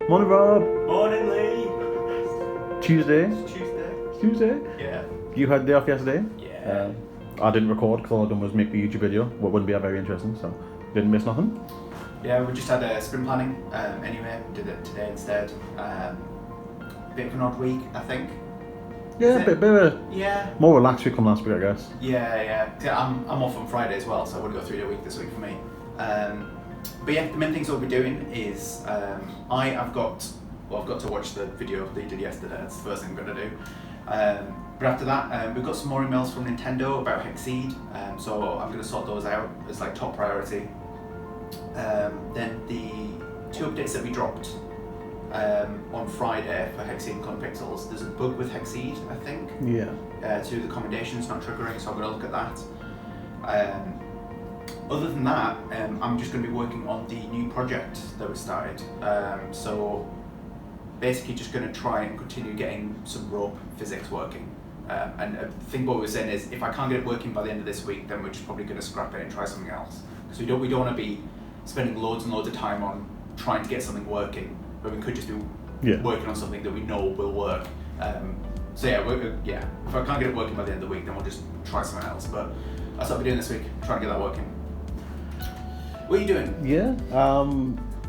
Morning, Rob. Morning, Lee. Tuesday. It's Tuesday. Tuesday? Yeah. You had the day off yesterday? Yeah. I didn't record because all I done was make the YouTube video, what wouldn't be very interesting, so didn't miss nothing. Yeah, we just had a sprint planning anyway, did it today instead. Bit of an odd week, I think. Yeah, bit of a Yeah. more relaxed week from last week, I guess. Yeah. I'm off on Friday as well, so I would go 3-day week this week for me. But yeah, the main things we'll be doing is I've got to watch the video that you did yesterday. That's the first thing I'm going to do. But after that, we've got some more emails from Nintendo about hexceed, so I'm going to sort those out as like top priority. Then the 2 updates that we dropped on Friday for hexceed and clone pixels. There's a bug with hexceed, I think. Yeah. To the commendations not triggering, so I'm going to look at that. Other than that, I'm just going to be working on the new project that we started. So basically just going to try and continue getting some rope physics working. And I think what we're saying is if I can't get it working by the end of this week, then we're just probably going to scrap it and try something else. Because we don't want to be spending loads and loads of time on trying to get something working, but we could just be working on something that we know will work. So yeah, if I can't get it working by the end of the week, then we'll just try something else. But that's what we're doing this week, trying to get that working. What are you doing? Yeah,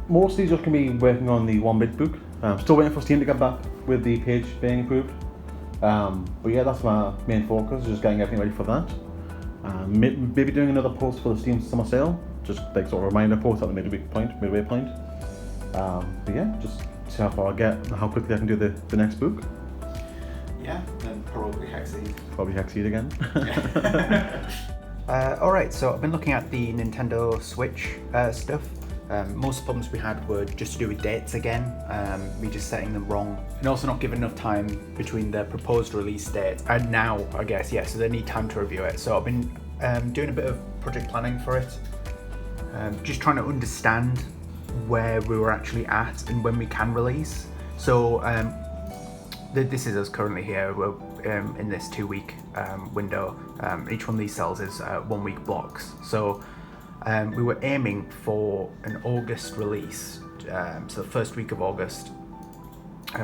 mostly just going to be working on the 1-bit book. Still waiting for Steam to get back with the page being approved. But yeah, that's my main focus, just getting everything ready for that. Maybe doing another post for the Steam summer sale, just like sort of reminder post at the midway point. But yeah, just see how far I get and how quickly I can do the next book. Yeah, then probably hexceed. Probably hexceed again. Alright, so I've been looking at the Nintendo Switch stuff. Most problems we had were just to do with dates again, me just setting them wrong, and also not giving enough time between the proposed release date and now, I guess, so they need time to review it. So I've been doing a bit of project planning for it, just trying to understand where we were actually at and when we can release. So this is us currently here. We're in this 2-week window. Each one of these cells is 1-week blocks. So we were aiming for an August release, so the first week of August.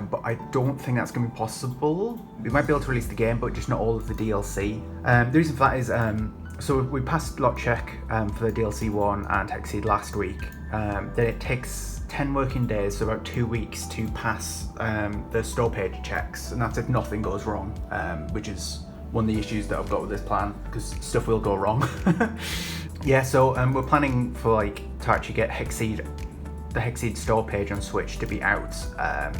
But I don't think that's going to be possible. We might be able to release the game, but just not all of the DLC. The reason for that is, so we passed lot check for the DLC 1 and hexceed last week. Then it takes 10 working days, so about 2 weeks to pass the store page checks, and that's if nothing goes wrong, which is one of the issues that I've got with this plan, because stuff will go wrong. Yeah, so we're planning for to actually get the hexceed store page on Switch to be out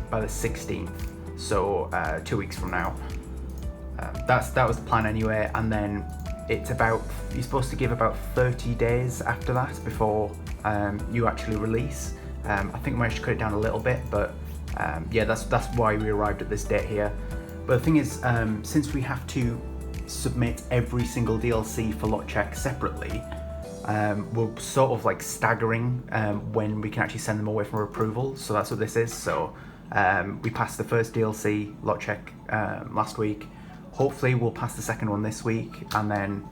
by the 16th, so 2 weeks from now. That was the plan anyway, and then it's you're supposed to give about 30 days after that before you actually release. I think we managed to cut it down a little bit, but yeah, that's why we arrived at this date here. But the thing is, since we have to submit every single DLC for lot check separately, we're sort of staggering when we can actually send them away from approval. So that's what this is. So we passed the first DLC lot check last week. Hopefully we'll pass the second one this week, and then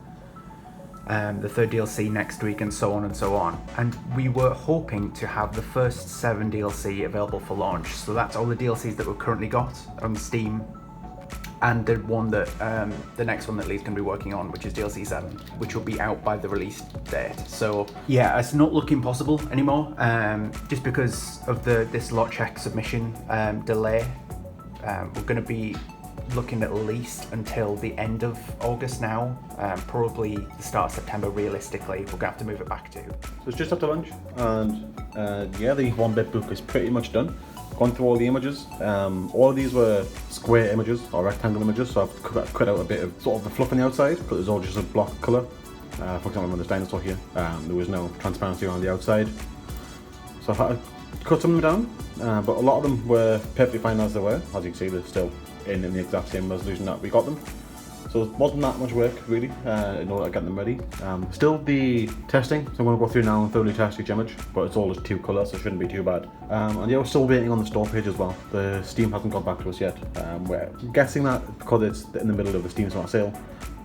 the third DLC next week, and so on and so on. And we were hoping to have the first 7 DLC available for launch. So that's all the DLCs that we've currently got on Steam, and the one that the next one that Lee's going to be working on, which is DLC 7, which will be out by the release date. So yeah, it's not looking possible anymore, just because of this lot check submission delay. We're going to be looking at least until the end of August now, probably the start of September realistically. We're going to have to move it back to. So it's just after lunch, and yeah, the 1-bit book is pretty much done. Gone through all the images. All of these were square images or rectangle images, so I've cut out a bit of sort of the fluff on the outside because it's all just a block colour. For example, on this dinosaur here, there was no transparency around the outside, so I've had to cut some of them down, but a lot of them were perfectly fine as they were. As you can see, they're still in the exact same resolution that we got them. So it wasn't that much work really in order to get them ready. Still the testing, so I'm going to go through now and thoroughly test each image, but it's all just 2 colours, so it shouldn't be too bad. And yeah, we're still waiting on the store page as well. The Steam hasn't got back to us yet. We're guessing that because it's in the middle of the Steam summer sale,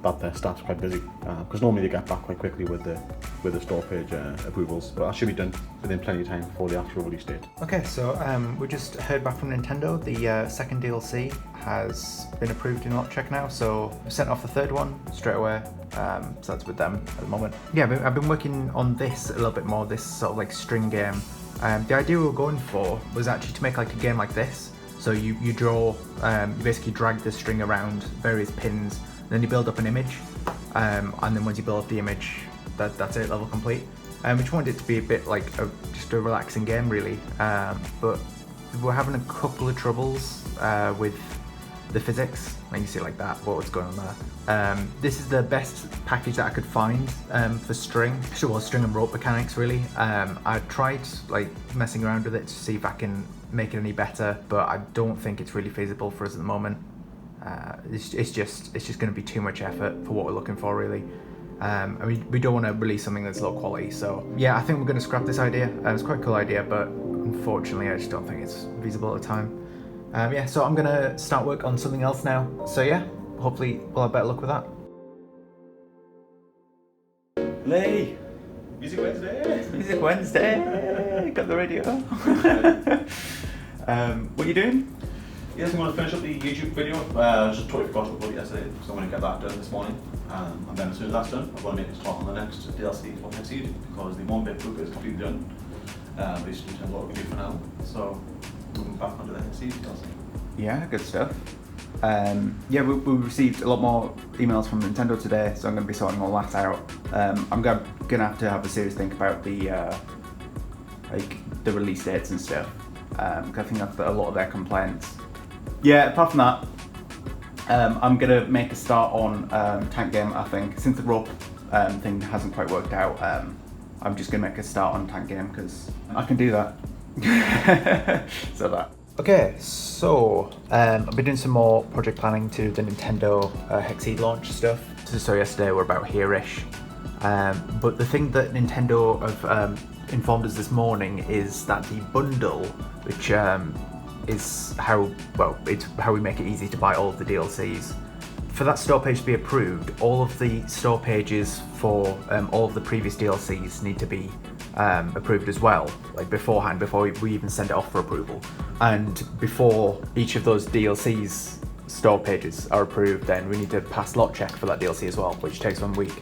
that their staff's quite busy, because normally they get back quite quickly with the with the store page approvals, but that should be done within plenty of time before the actual release date. Okay, so we just heard back from Nintendo. The second DLC has been approved in lot check now, so we sent off the third one straight away. So that's with them at the moment. Yeah, I've been working on this a little bit more, this sort of like string game. The idea we were going for was actually to make like a game like this. So you draw, you basically drag the string around various pins, then you build up an image, and then once you build up the image, that's it, level complete. We just wanted it to be a bit like just a relaxing game really, but we're having a couple of troubles with the physics, and you see like that, what's going on there. This is the best package that I could find for string, well, string and rope mechanics really. I tried like messing around with it to see if I can make it any better, but I don't think it's really feasible for us at the moment. It's just going to be too much effort for what we're looking for really. I mean, we don't want to release something that's low quality, so yeah, I think we're going to scrap this idea. It's quite a cool idea, but unfortunately I just don't think it's feasible at the time. Yeah, so I'm going to start work on something else now, so yeah, hopefully we'll have better luck with that. Hey! Music Wednesday! Music Wednesday! Got the radio. What are you doing? Yes, I'm going to finish up the YouTube video. I just totally forgot to upload it yesterday, so I'm going to get that done this morning. And then as soon as that's done, I'm going to make a start on the next DLC for hexceed, because the 1-bit book is completely done. Basically, in terms of what we can do for now. So, moving back onto the hexceed DLC. Yeah, good stuff. Yeah, we received a lot more emails from Nintendo today, so I'm going to be sorting all that out. I'm going to have a serious think about the like the release dates and stuff. I think that's a lot of their complaints. Yeah, apart from that, I'm going to make a start on tank game, I think. Since the rope thing hasn't quite worked out, I'm just going to make a start on tank game because I can do that. So that. Okay, so I've been doing some more project planning to the Nintendo hexceed launch stuff. So yesterday we're about here-ish. But the thing that Nintendo have informed us this morning is that the bundle, which is how we make it easy to buy all of the DLCs. For that store page to be approved, all of the store pages for all of the previous DLCs need to be approved as well, like beforehand, before we even send it off for approval. And before each of those DLCs store pages are approved, then we need to pass lot check for that DLC as well, which takes 1 week.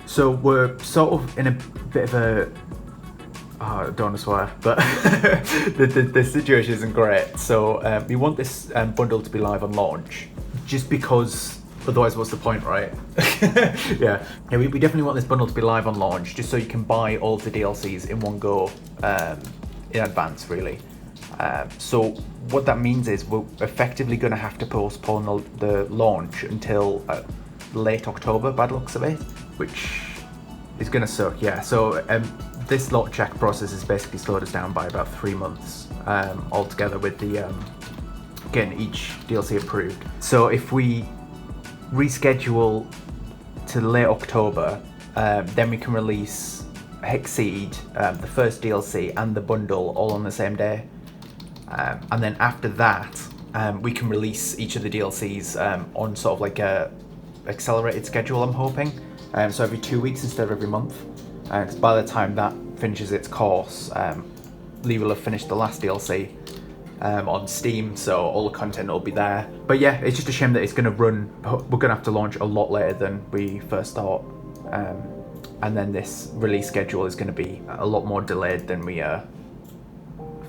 So we're sort of in a bit of a, I don't want to swear, but the situation isn't great. So we want this bundle to be live on launch, just because otherwise what's the point, right? Yeah, we definitely want this bundle to be live on launch, just so you can buy all of the DLCs in one go in advance, really. So what that means is we're effectively going to have to postpone the launch until late October, by the looks of it, which is going to suck, yeah. So this lot check process has basically slowed us down by about 3 months altogether with the getting each DLC approved. So if we reschedule to late October, then we can release hexceed, the first DLC and the bundle all on the same day. And then after that, we can release each of the DLCs on sort of like a accelerated schedule, I'm hoping. So every 2 weeks instead of every month. Because by the time that finishes its course, Lee will have finished the last DLC on Steam, so all the content will be there. But yeah, it's just a shame that it's going to run, we're going to have to launch a lot later than we first thought. And then this release schedule is going to be a lot more delayed than we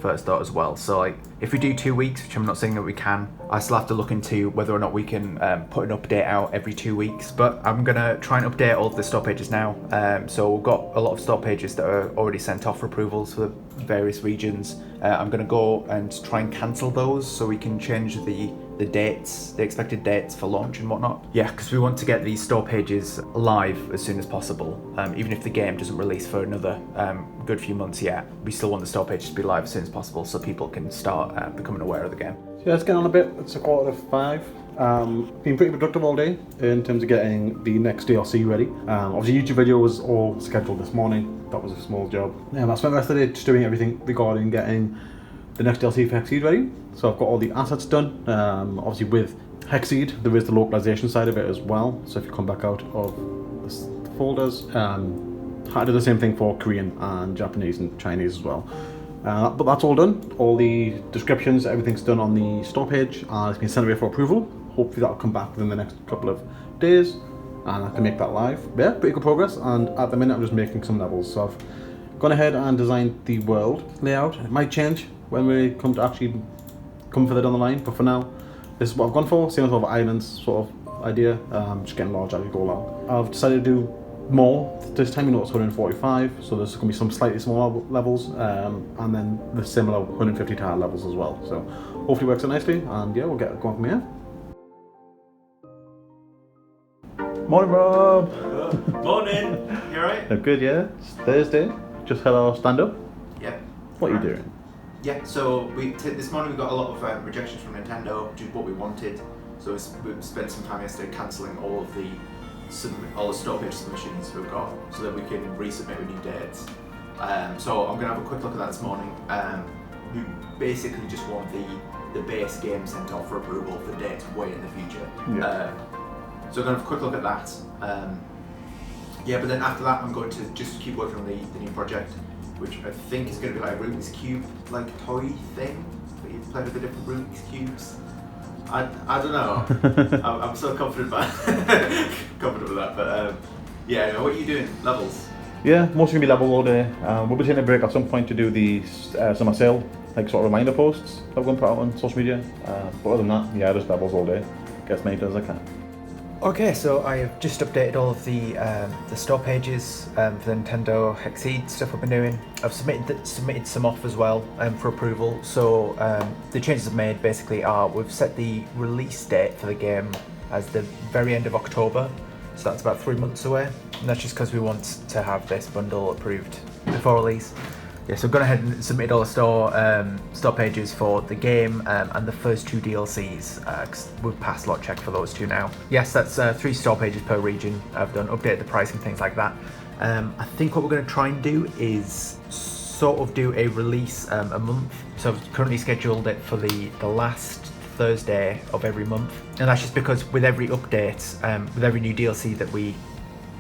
first thought as well. So like, if we do 2 weeks, which I'm not saying that we can, I still have to look into whether or not we can put an update out every 2 weeks. But I'm gonna try and update all of the store pages now. So we've got a lot of store pages that are already sent off for approvals for various regions. I'm gonna go and try and cancel those so we can change the dates, the expected dates for launch and whatnot. Yeah, because we want to get these store pages live as soon as possible. Even if the game doesn't release for another good few months yet, we still want the store pages to be live as soon as possible so people can start becoming aware of the game. So yeah, let's get on a bit. It's 4:45. Been pretty productive all day in terms of getting the next DLC ready. Obviously, YouTube video was all scheduled this morning. That was a small job. I spent the rest of the day just doing everything regarding getting the next DLC for hexceed ready. So I've got all the assets done. Obviously, with hexceed, there is the localization side of it as well. So if you come back out of the folders, I do the same thing for Korean and Japanese and Chinese as well. But that's all done. All the descriptions, everything's done on the store page, and it's been sent away for approval. Hopefully that'll come back within the next couple of days, and I can make that live. But yeah, pretty good progress, and at the minute I'm just making some levels. So I've gone ahead and designed the world layout. It might change when we come to actually come further down the line, but for now, this is what I've gone for. Same sort of islands sort of idea, just getting larger as we go along. I've decided to do more this time. You know, it's 145, so there's going to be some slightly smaller levels, and then the similar 150 tile levels as well. So hopefully it works out nicely, and yeah, we'll get going from here. Morning, Rob. Morning. You alright? I'm good, yeah. It's Thursday. Just had our stand up. Yeah. What are you doing? Yeah. So this morning we got a lot of rejections from Nintendo, which is what we wanted. So we spent some time yesterday cancelling all the store page submissions we've got, so that we can resubmit with new dates. So I'm gonna have a quick look at that this morning. We basically just want the base game sent off for approval for dates way in the future. Yeah. So I'm gonna have a quick look at that. Yeah, but then after that I'm going to just keep working on the new project, which I think is going to be like a Rubik's Cube like toy thing, where you play with the different Rubik's Cubes. I don't know. I'm so confident with that, but yeah, what are you doing? Levels? Yeah, mostly gonna be levels all day. We'll be taking a break at some point to do the summer sale, like sort of reminder posts that we're going to put out on social media. But other than that, yeah, just levels all day. Get as many done as I can. Okay, so I have just updated all of the store pages for the Nintendo hexceed stuff I've been doing. I've submitted some off as well for approval. So the changes I've made basically are we've set the release date for the game as the very end of October. So that's about 3 months away. And that's just because we want to have this bundle approved before release. Yeah, so I've gone ahead and submitted all the store pages for the game and the first 2 DLCs, because we've passed lot check for those 2 now. Yes, that's 3 store pages per region. I've done updated the pricing, things like that. I think what we're going to try and do is sort of do a release a month. So I've currently scheduled it for the last Thursday of every month, and that's just because with every update, with every new DLC that we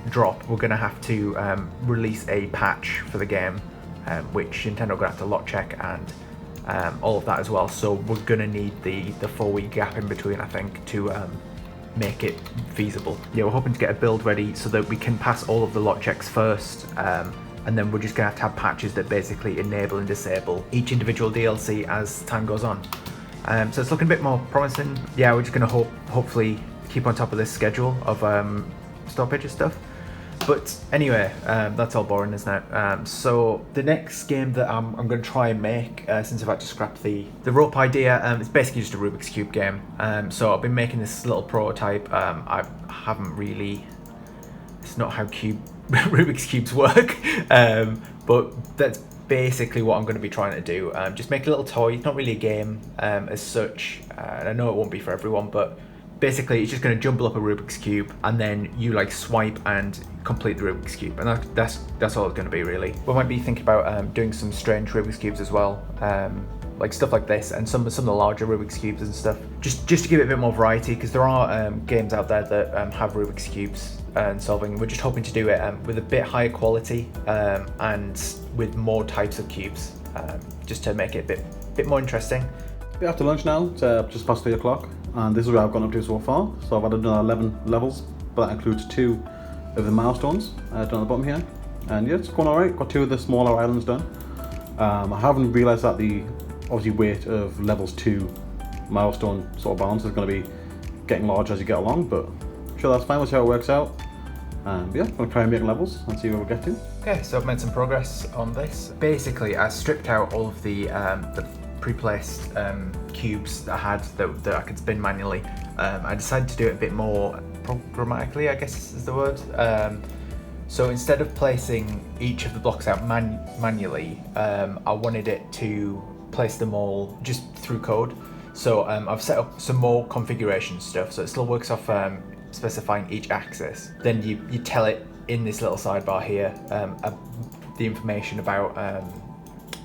drop, we're going to have to release a patch for the game. Which Nintendo are going to have to lot check and all of that as well. So we're going to need the 4-week gap in between, I think, to make it feasible. Yeah, we're hoping to get a build ready so that we can pass all of the lot checks first, and then we're just going to have patches that basically enable and disable each individual DLC as time goes on. So it's looking a bit more promising. Yeah, we're just going to hopefully keep on top of this schedule of store pages stuff. But anyway, that's all boring, isn't it? So the next game that I'm going to try and make, since I've had to scrap the rope idea, it's basically just a Rubik's Cube game. So I've been making this little prototype. I haven't really... It's not how Rubik's Cubes work, but that's basically what I'm going to be trying to do. Just make a little toy. It's not really a game as such, and I know it won't be for everyone, but basically it's just going to jumble up a Rubik's Cube, and then you like swipe and complete the Rubik's Cube, and that's all it's going to be really. We might be thinking about doing some strange Rubik's Cubes as well, like stuff like this, and some of the larger Rubik's Cubes and stuff, just to give it a bit more variety, because there are games out there that have Rubik's Cubes and solving. We're just hoping to do it with a bit higher quality and with more types of cubes, just to make it a bit more interesting. We're after lunch now. It's just past 3 o'clock, and this is where I've gone up to so far. So I've added 11 levels, but that includes 2 of the milestones down at the bottom here. And yeah, it's going alright. Got 2 of the smaller islands done. I haven't realised that the obviously weight of levels 2 milestone sort of balance is going to be getting larger as you get along, but I'm sure that's fine. We'll see how it works out. And yeah, I'm going to try and make levels and see where we get to. Okay, so I've made some progress on this. Basically, I stripped out all of the pre-placed cubes that I had that I could spin manually. I decided to do it a bit more programmatically, I guess is the word. So instead of placing each of the blocks out manually, I wanted it to place them all just through code. So I've set up some more configuration stuff, so it still works off specifying each axis. Then you tell it in this little sidebar here the information about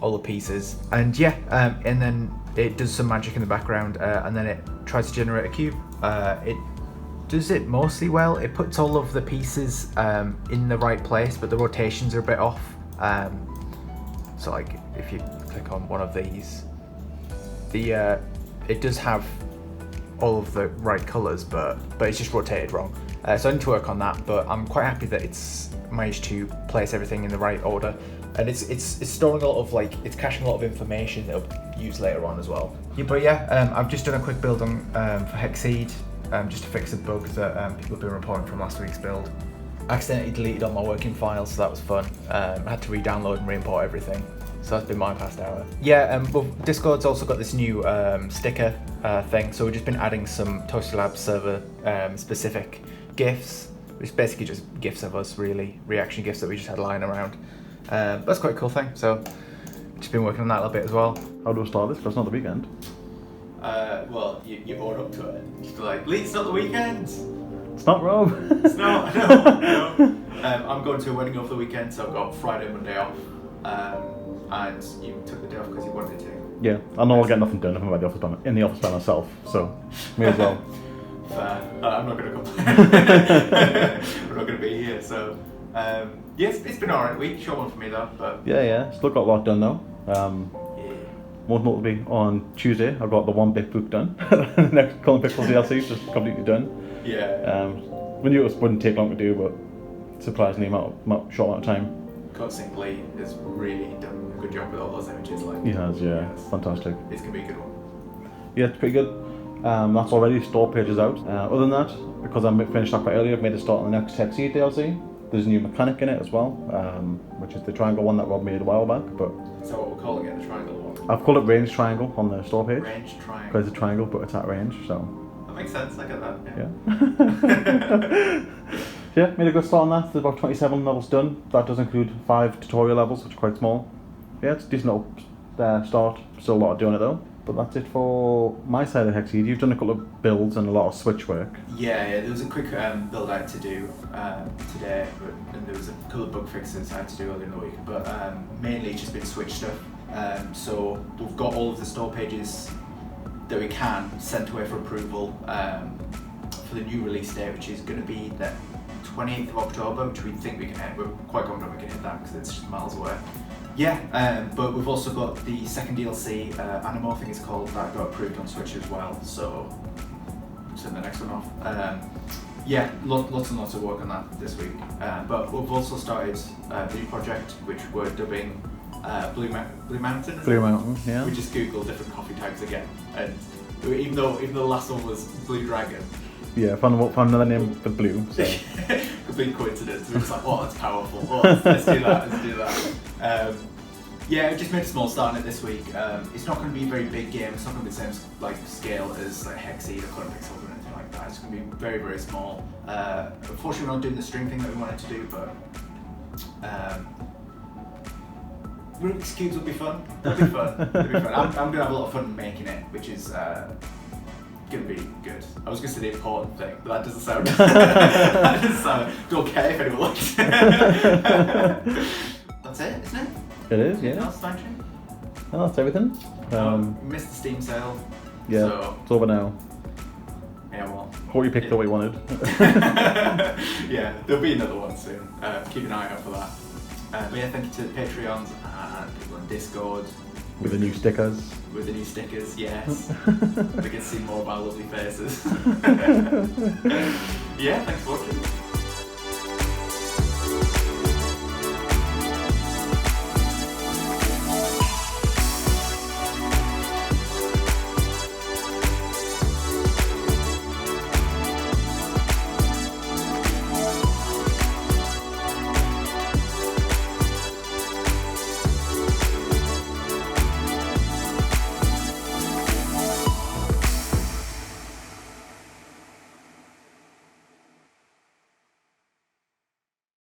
all the pieces, and yeah, and then it does some magic in the background, and then it tries to generate a cube. It does it mostly well. It puts all of the pieces in the right place, but the rotations are a bit off. So like if you click on one of these, it does have all of the right colours, but it's just rotated wrong. So I need to work on that, but I'm quite happy that it's managed to place everything in the right order. And it's storing a lot of, like, it's caching a lot of information that I'll use later on as well. Yeah, but yeah, I've just done a quick build on for hexceed, just to fix a bug that people have been reporting from last week's build. I accidentally deleted all my working files, so that was fun. I had to re-download and re-import everything. So that's been my past hour. Yeah, well, Discord's also got this new sticker thing, so we've just been adding some ToastieLabs server specific GIFs, which is basically just GIFs of us, really, reaction GIFs that we just had lying around. That's quite a cool thing, so just been working on that a little bit as well. How do I start this? Because it's not the weekend. Well, you own up to it. You're like, Lee, it's not the weekend. It's not, Rob. It's not, no. I'm going to a wedding over the weekend, so I've got Friday, Monday off. And you took the day off because you wanted to. Yeah, I know I'll get nothing done if I'm in the office by myself, so may as well. Fair. I'm not going to complain. We're not going to be here, so. Yes, it's been alright week. Short one for me though, but. Yeah, still got a lot done though. Most notably on Tuesday, I got the 1-bit book done. The next Colin Pixels DLC is just completely done. Yeah. We knew it wouldn't take long to do, but surprisingly short amount of time. Cutscene Lee has really done a good job with all those images. Like he has, yeah, it's fantastic. It's gonna be a good one. Yeah, it's pretty good. That's already, store pages out. Other than that, because I finished that quite early, I've made a start on the next hexceed DLC. There's a new mechanic in it as well, which is the triangle one that Rob made a while back. But so what we're calling it, the triangle one? I've called it range triangle on the store page. Range triangle. Because it's a triangle, but it's at range, so. That makes sense. I get that. Yeah. Yeah, made a good start on that. There's about 27 levels done. That does include 5 tutorial levels, which are quite small. Yeah, it's a decent little start. Still a lot of doing it though. But that's it for my side of hexceed. You've done a couple of builds and a lot of switch work. Yeah, there was a quick build I had to do today, and there was a couple of bug fixes I had to do earlier in the week. But mainly it's just been switch stuff. So we've got all of the store pages that we can sent away for approval for the new release date, which is going to be the 28th of October, which we think we can hit. We're quite confident we can hit that because it's just miles away. Yeah, but we've also got the second DLC, Animo, I think it's called, that got approved on Switch as well, so send the next one off. Yeah, lots and lots of work on that this week. But we've also started the new project, which we're dubbing Blue Mountain. Blue Mountain, yeah. We just googled different coffee tags again, and even though the last one was Blue Dragon. Yeah, found another name for blue. So. Complete coincidence. We're just like, oh, that's powerful. Oh, let's do that. Yeah, I just made a small start on it this week. It's not going to be a very big game. It's not going to be the same scale as like hexceed or Colin Pixels or anything like that. It's going to be very, very small. Unfortunately, we're not doing the string thing that we wanted to do, but Rubik's Cubes will be fun. It'll be fun. I'm going to have a lot of fun making it, which is gonna be good. I was gonna say the important thing, but that doesn't sound. That doesn't sound. Don't care if anyone likes it. That's it, isn't it? It is, yeah. That's function. Oh, that's everything. We missed the Steam sale. Yeah, so, it's over now. Yeah, well. Hope you picked the way you wanted. Yeah, there'll be another one soon. Keep an eye out for that. But yeah, thank you to the Patreons and people on Discord. With the new stickers. With the new stickers, yes. We can see more of our lovely faces. Yeah, thanks for watching.